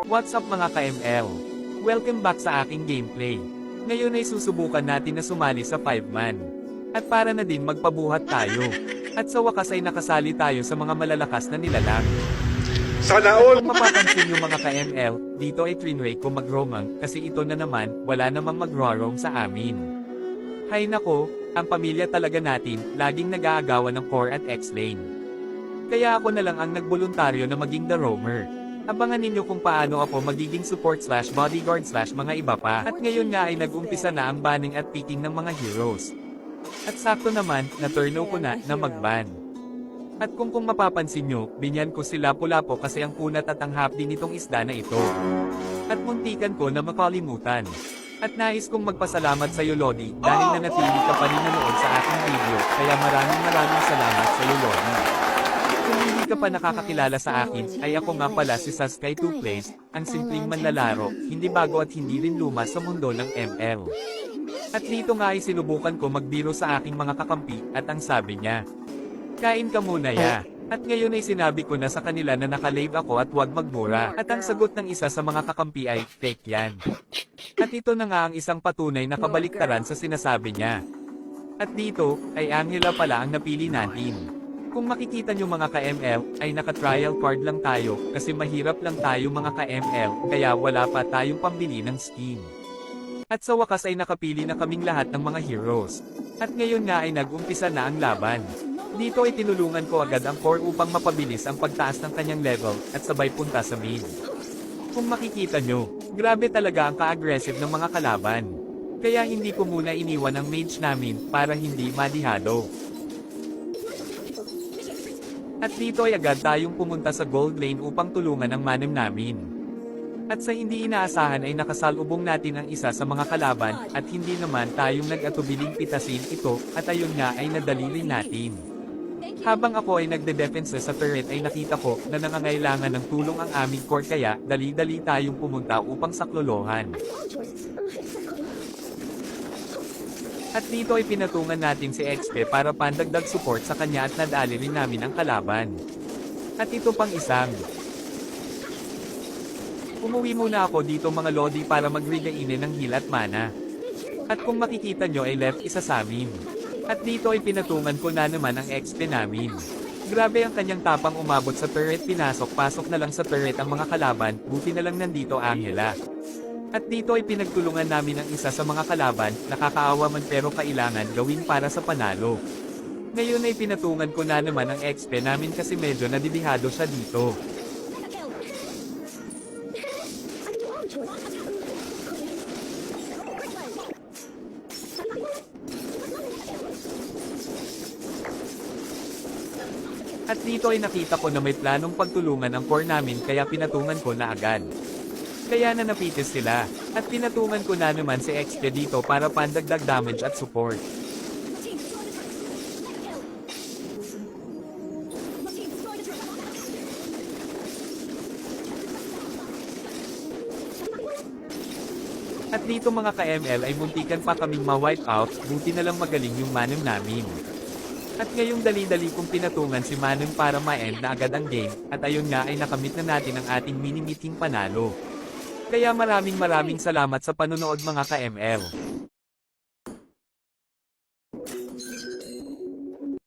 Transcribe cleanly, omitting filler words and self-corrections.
What's up mga ka-ML? Welcome back sa aking gameplay. Ngayon ay susubukan natin na sumali sa 5-man. At para na din magpabuhat tayo. At sa wakas ay nakasali tayo sa mga malalakas na nilalang. Sana At all! kung mapapansin yung mga ka-ML, dito ay trinray ko mag-roamang kasi ito na naman, wala namang mag-roam sa amin. Hay nako, ang pamilya talaga natin, laging nag-aagawan ng core at X-lane. Kaya ako na lang ang nagboluntaryo na maging the roamer. Abangan ninyo kung paano ako magiging support/bodyguard/mga iba pa. At ngayon nga ay nag-umpisa na ang banning at picking ng mga heroes. At sakto naman, na-turno ko na mag-ban. At kung mapapansin nyo, binyan ko si Lapu-Lapu kasi ang kunat at ang hapdi nitong isda na ito. At muntikan ko na makalimutan. At nais kong magpasalamat sa iyo Lodi, dahil nanatili ka pa rin nanood sa aking video, kaya maraming salamat sa iyo Lodi. Kung hindi ka pa nakakakilala sa akin, ay ako nga pala si Sasky2Plays, ang simpleng manlalaro, hindi bago at hindi rin luma sa mundo ng ML. At dito nga ay sinubukan ko magbiro sa aking mga kakampi, at ang sabi niya, "Kain ka muna ya." At ngayon ay sinabi ko na sa kanila na nakalave ako at huwag magmura. At ang sagot ng isa sa mga kakampi ay, "Fake yan." At ito na nga ang isang patunay na kabaliktaran sa sinasabi niya. At dito, ay Angela pala ang napili natin. Kung makikita nyo mga ka-ML, ay naka-trial card lang tayo, kasi mahirap lang tayo mga ka-ML, kaya wala pa tayong pambili ng skin. At sa wakas ay nakapili na kaming lahat ng mga heroes. At ngayon nga ay nag-umpisa na ang laban. Dito ay tinulungan ko agad ang core upang mapabilis ang pagtaas ng kanyang level, at sabay punta sa mid. Kung makikita nyo, grabe talaga ang ka-aggressive ng mga kalaban. Kaya hindi ko muna iniwan ang mage namin, para hindi madihado. At dito ay agad tayong pumunta sa gold lane upang tulungan ang manem namin. At sa hindi inaasahan ay nakasalubong natin ang isa sa mga kalaban, at hindi naman tayong nag-atubiling pitasin ito, at ayun nga ay nadali rin natin. Habang ako ay nagde-defense sa turret ay nakita ko na nangangailangan ng tulong ang aming core kaya dali-dali tayong pumunta upang saklolohan. At dito ay pinatungan natin si XP para pandagdag support sa kanya at nadali rin namin ang kalaban. At ito pang isang. Umuwi muna ako dito mga Lodi para mag-regainin ng heal at mana. At kung makikita nyo ay left isa sa amin. At dito ay pinatungan ko na naman ang XP namin. Grabe ang kanyang tapang umabot sa turret, pinasok-pasok na lang sa turret ang mga kalaban, buti na lang nandito Angela. At dito ay pinagtulungan namin ang isa sa mga kalaban, nakakaawa man pero kailangan gawin para sa panalo. Ngayon ay pinatungan ko na naman ang XP namin kasi medyo nadidihado siya dito. At dito ay nakita ko na may planong pagtulungan ang core namin kaya pinatungan ko na agad. Kaya na napitis sila, at pinatungan ko na naman si XP dito para pandagdag damage at support. At dito mga ka-ML ay muntikan pa kaming ma-wipe out, buti na lang magaling yung manem namin. At ngayong dali-dali kong pinatungan si manem para ma-end na agad ang game, at ayun nga ay nakamit na natin ang ating mini-meeting panalo. Kaya maraming salamat sa panonood mga ka-ML.